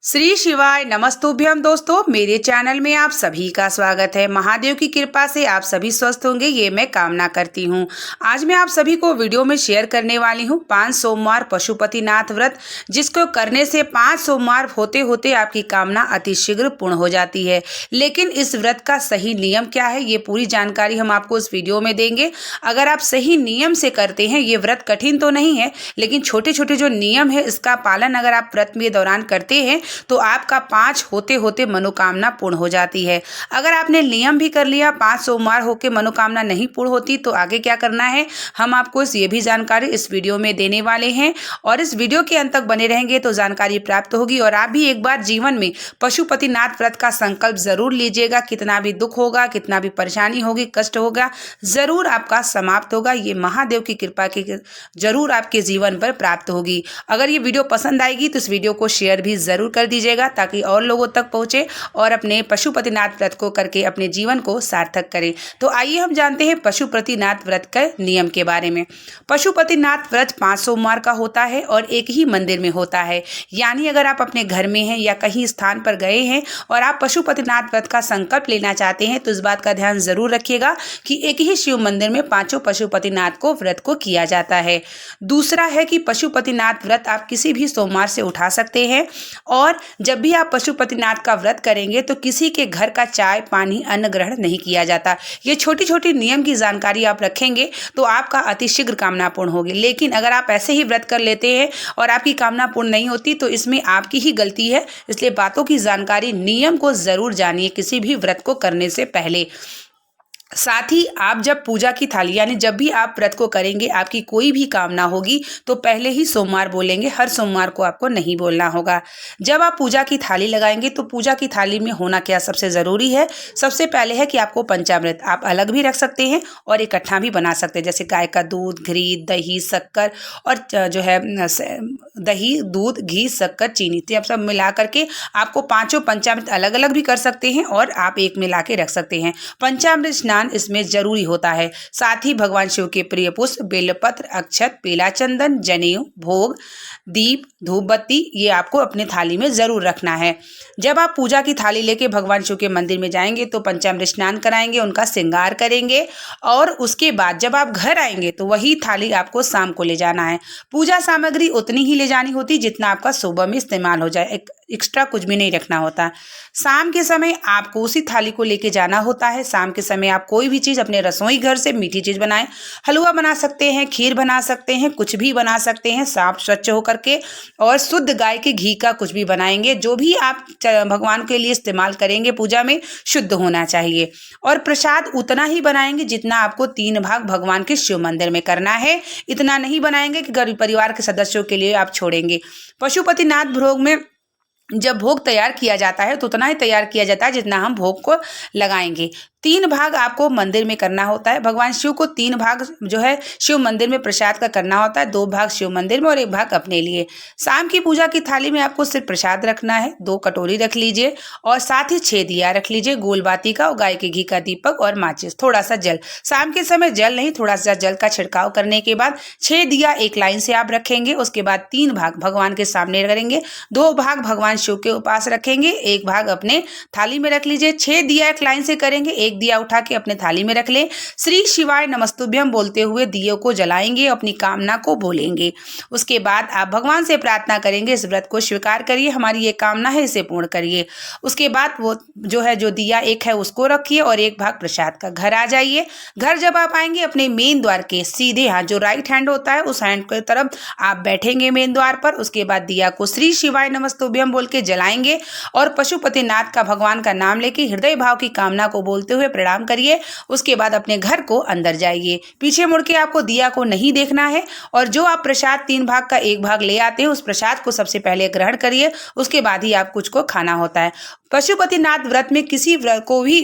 श्री शिवाय नमस्तुभ्यम। दोस्तों, मेरे चैनल में आप सभी का स्वागत है। महादेव की कृपा से आप सभी स्वस्थ होंगे, ये मैं कामना करती हूँ। आज मैं आप सभी को वीडियो में शेयर करने वाली हूँ 5 सोमवार पशुपतिनाथ व्रत, जिसको करने से 5 सोमवार होते होते आपकी कामना अतिशीघ्र पूर्ण हो जाती है। लेकिन इस व्रत का सही नियम क्या है, ये पूरी जानकारी हम आपको इस वीडियो में देंगे। अगर आप सही नियम से करते हैं, ये व्रत कठिन तो नहीं है, लेकिन छोटे छोटे जो नियम है इसका पालन अगर आप व्रत में दौरान करते हैं तो आपका 5 होते होते मनोकामना पूर्ण हो जाती है। अगर आपने नियम भी कर लिया, 5 सोमवार होके मनोकामना नहीं पूर्ण होती, तो आगे क्या करना है हम आपको ये भी जानकारी इस वीडियो में देने वाले हैं। और इस वीडियो के अंत तक बने रहेंगे तो जानकारी प्राप्त होगी और आप भी एक बार जीवन में पशुपतिनाथ व्रत का संकल्प जरूर लीजिएगा। कितना भी दुख होगा, कितना भी परेशानी होगी, कष्ट होगा, जरूर आपका समाप्त होगा। ये महादेव की कृपा की जरूर आपके जीवन पर प्राप्त होगी। अगर ये वीडियो पसंद आएगी तो इस वीडियो को शेयर भी जरूर कर दीजिएगा, ताकि और लोगों तक पहुंचे और अपने पशुपतिनाथ व्रत को करके अपने जीवन को सार्थक करें। तो आइए हम जानते हैं पशुपतिनाथ व्रत के नियम के बारे में। पशुपतिनाथ व्रत 5 सोमवार का होता है और एक ही मंदिर में होता है। यानी अगर आप अपने घर में हैं या कहीं स्थान पर गए हैं और आप पशुपतिनाथ व्रत का संकल्प लेना चाहते हैं, तो इस बात का ध्यान जरूर रखिएगा कि एक ही शिव मंदिर में 5 पशुपतिनाथ को व्रत को किया जाता है। दूसरा है कि पशुपतिनाथ व्रत आप किसी भी सोमवार से उठा सकते हैं और जब भी आप पशुपतिनाथ का व्रत करेंगे तो किसी के घर का चाय पानी अन्न ग्रहण नहीं किया जाता। ये छोटी छोटी नियम की जानकारी आप रखेंगे तो आपका अतिशीघ्र कामना पूर्ण होगी। लेकिन अगर आप ऐसे ही व्रत कर लेते हैं और आपकी कामना पूर्ण नहीं होती, तो इसमें आपकी ही गलती है। इसलिए बातों की जानकारी, नियम को जरूर जानिए किसी भी व्रत को करने से पहले। साथ ही आप जब पूजा की थाली, यानी जब भी आप व्रत को करेंगे, आपकी कोई भी कामना होगी तो पहले ही सोमवार बोलेंगे, हर सोमवार को आपको नहीं बोलना होगा। जब आप पूजा की थाली लगाएंगे तो पूजा की थाली में होना क्या सबसे ज़रूरी है, सबसे पहले है कि आपको पंचामृत आप अलग भी रख सकते हैं और इकट्ठा भी बना सकते हैं। जैसे गाय का दूध, घी, दही, शक्कर और जो है दही, दूध, घी, शक्कर, चीनी, तो आप सब मिला करके आपको 5 पंचामृत अलग अलग भी कर सकते हैं और आप एक मिला के रख सकते हैं। पंचामृत स्नान इसमें जरूरी होता है। साथ ही भगवान शिव के प्रिय पुष्प, बेलपत्र, अक्षत, पीला चंदन, जनेऊ, भोग, दीप, धूप बत्ती, ये आपको अपने थाली में जरूर रखना है। जब आप पूजा की थाली लेके भगवान शिव के मंदिर में जाएंगे तो पंचामृत स्नान कराएंगे, उनका श्रृंगार करेंगे और उसके बाद जब आप घर आएंगे तो वही थाली आपको शाम को ले जाना है। पूजा सामग्री उतनी ही ले जानी होती जितना आपका सुबह में इस्तेमाल हो जाए, एक्स्ट्रा कुछ भी नहीं रखना होता। शाम के समय आपको उसी थाली को लेके जाना होता है। शाम के समय आप कोई भी चीज़ अपने रसोई घर से मीठी चीज़ बनाएं, हलवा बना सकते हैं, खीर बना सकते हैं, कुछ भी बना सकते हैं, साफ स्वच्छ होकर के, और शुद्ध गाय के घी का कुछ भी बनाएंगे। जो भी आप भगवान के लिए इस्तेमाल करेंगे पूजा में, शुद्ध होना चाहिए। और प्रसाद उतना ही बनाएंगे जितना आपको 3 भाग भगवान के शिव मंदिर में करना है। इतना नहीं बनाएंगे कि गरीब परिवार के सदस्यों के लिए आप छोड़ेंगे। पशुपतिनाथ भोग में जब भोग तैयार किया जाता है तो उतना ही तैयार किया जाता है जितना हम भोग को लगाएंगे। 3 भाग आपको मंदिर में करना होता है। भगवान शिव को 3 भाग जो है शिव मंदिर में प्रसाद का करना होता है। 2 भाग शिव मंदिर में और 1 भाग अपने लिए। शाम की पूजा की थाली में आपको सिर्फ प्रसाद रखना है। 2 कटोरी रख लीजिए और साथ ही 6 दिया रख लीजिए, गोल बाती का और गाय के घी का दीपक और माचिस, थोड़ा सा जल। शाम के समय जल नहीं, थोड़ा सा जल का छिड़काव करने के बाद 6 दिया एक लाइन से आप रखेंगे। उसके बाद 3 भाग भगवान के सामने करेंगे, 2 भाग भगवान शिव के पास रखेंगे, 1 भाग अपने थाली में रख लीजिए। 6 दिया एक लाइन से करेंगे, 1 दिया उठा के अपने थाली में रख लें। श्री शिवाय नमस्तुभ्यम बोलते हुए दियों को जलाएंगे, अपनी कामना को बोलेंगे। उसके बाद आप भगवान से प्रार्थना करेंगे, इस व्रत को स्वीकार करिए, हमारी ये कामना है, इसे पूर्ण करिए। उसके बाद वो जो है जो दिया एक है उसको रखिए और 1 भाग प्रसाद का। घर आ जाइए। घर जब आप आएंगे अपने मेन द्वार के सीधे हाथ, जो राइट हैंड होता है उस हैंड की तरफ आप बैठेंगे मेन द्वार पर। उसके बाद दिया को श्री शिवाय नमस्तुभ्यम बोल के जलाएंगे और पशुपतिनाथ का, भगवान का नाम लेके हृदय भाव की कामना को बोलते हुए प्रणाम करिए। उसके बाद अपने घर को अंदर जाइए। पीछे मुड़ के आपको दिया को नहीं देखना है और जो आप प्रसाद 3 भाग का 1 भाग ले आते हैं उस प्रसाद को सबसे पहले ग्रहण करिए। उसके बाद ही आप कुछ को खाना होता है। पशुपतिनाथ व्रत में किसी व्रत को भी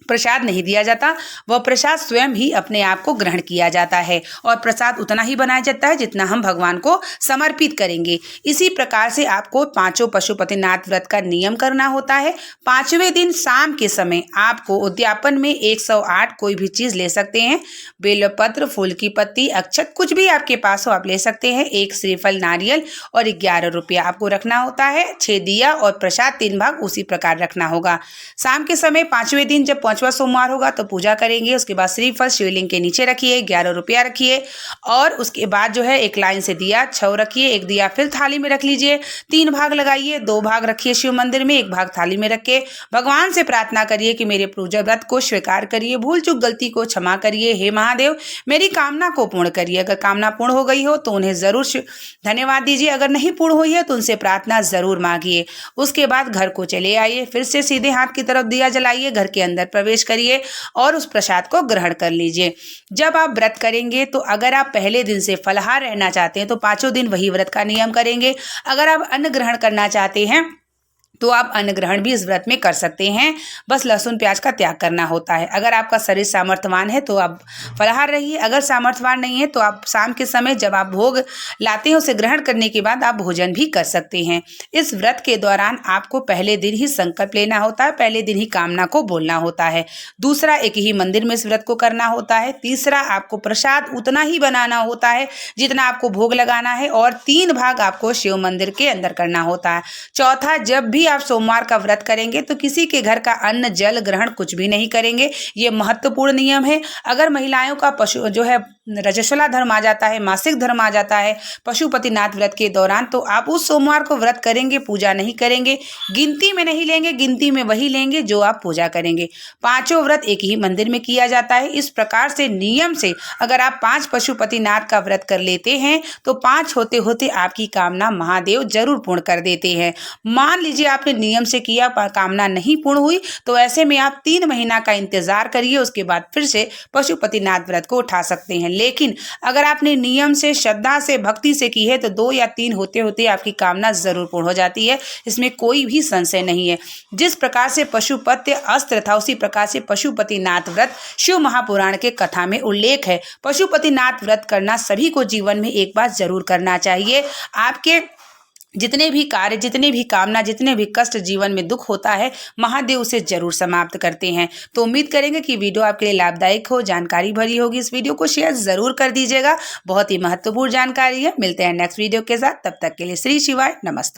प्रसाद नहीं दिया जाता, वह प्रसाद स्वयं ही अपने आप को ग्रहण किया जाता है और प्रसाद उतना ही बनाया जाता है जितना हम भगवान को समर्पित करेंगे। इसी प्रकार से आपको पांचों पशुपतिनाथ व्रत का नियम करना होता है। 5वें दिन शाम के समय आपको उद्यापन में 108 कोई भी चीज ले सकते हैं। बेलपत्र, फूल की पत्ती, अक्षत, कुछ भी आपके पास हो आप ले सकते हैं। 1 श्रीफल, नारियल और 11 रुपया आपको रखना होता है। 6 दिया और प्रसाद 3 भाग उसी प्रकार रखना होगा। शाम के समय 5वें दिन जब 5वां सोमवार होगा तो पूजा करेंगे। उसके बाद श्रीफल शिवलिंग के नीचे रखिए, 11 रुपया रखिए और उसके बाद जो है एक लाइन से दिया 6 रखिए। 1 दिया फिर थाली में रख लीजिए, 3 भाग लगाइए, 2 भाग रखिए शिव मंदिर में, 1 भाग थाली में रख के भगवान से प्रार्थना करिए कि मेरे पूजा व्रत को स्वीकार करिए, भूल चूक गलती को क्षमा करिए, हे महादेव मेरी कामना को पूर्ण करिए। अगर कामना पूर्ण हो गई हो तो उन्हें जरूर धन्यवाद दीजिए, अगर नहीं पूर्ण हुई है तो उनसे प्रार्थना जरूर मांगिए। उसके बाद घर को चले आइए, फिर से सीधे हाथ की तरफ दिया जलाइए, घर के अंदर प्रवेश करिए और उस प्रसाद को ग्रहण कर लीजिए। जब आप व्रत करेंगे तो अगर आप पहले दिन से फलाहार रहना चाहते हैं तो 5 दिन वही व्रत का नियम करेंगे। अगर आप अन्न ग्रहण करना चाहते हैं तो आप अन्न ग्रहण भी इस व्रत में कर सकते हैं, बस लहसुन प्याज का त्याग करना होता है। अगर आपका शरीर सामर्थ्यवान है तो आप फलाहार रहिए, अगर सामर्थ्यवान नहीं है तो आप शाम के समय जब आप भोग लाते हैं उसे ग्रहण करने के बाद आप भोजन भी कर सकते हैं। इस व्रत के दौरान आपको पहले दिन ही संकल्प लेना होता है, पहले दिन ही कामना को बोलना होता है। दूसरा, एक ही मंदिर में इस व्रत को करना होता है। तीसरा, आपको प्रसाद उतना ही बनाना होता है जितना आपको भोग लगाना है और 3 भाग आपको शिव मंदिर के अंदर करना होता है। चौथा, जब भी आप सोमवार का व्रत करेंगे तो किसी के घर का अन्न जल ग्रहण कुछ भी नहीं करेंगे, ये महत्वपूर्ण नियम है। अगर महिलाओं का पशु जो है रजस्वला धर्म आ जाता है, मासिक धर्म आ जाता है पशुपतिनाथ व्रत के दौरान, तो आप उस सोमवार को व्रत करेंगे, पूजा नहीं करेंगे, गिनती में नहीं लेंगे, गिनती में वही लेंगे जो आप पूजा करेंगे। 5 व्रत एक ही मंदिर में किया जाता है। इस प्रकार से नियम से अगर आप 5 पशुपतिनाथ का व्रत कर लेते हैं तो 5 होते होते आपकी कामना महादेव जरूर पूर्ण कर देते हैं। मान लीजिए आपने नियम से किया, कामना नहीं पूर्ण हुई, तो ऐसे में आप 3 महीना का इंतजार करिए, उसके बाद फिर से पशुपतिनाथ व्रत को उठा सकते हैं। लेकिन अगर आपने नियम से, श्रद्धा से, भक्ति से की है तो 2 या 3 होते होते आपकी कामना जरूर पूर्ण हो जाती है, इसमें कोई भी संशय नहीं है। जिस प्रकार से पशुपत्य अस्त्र था उसी प्रकार से पशुपतिनाथ व्रत शिव महापुराण के कथा में उल्लेख है। पशुपतिनाथ व्रत करना सभी को जीवन में एक बार जरूर करना चाहिए। आपके जितने भी कार्य, जितने भी कामना, जितने भी कष्ट जीवन में दुख होता है, महादेव उसे जरूर समाप्त करते हैं। तो उम्मीद करेंगे कि वीडियो आपके लिए लाभदायक हो, जानकारी भरी होगी। इस वीडियो को शेयर जरूर कर दीजिएगा, बहुत ही महत्वपूर्ण जानकारी है। मिलते हैं नेक्स्ट वीडियो के साथ, तब तक के लिए श्री शिवाय, नमस्ते।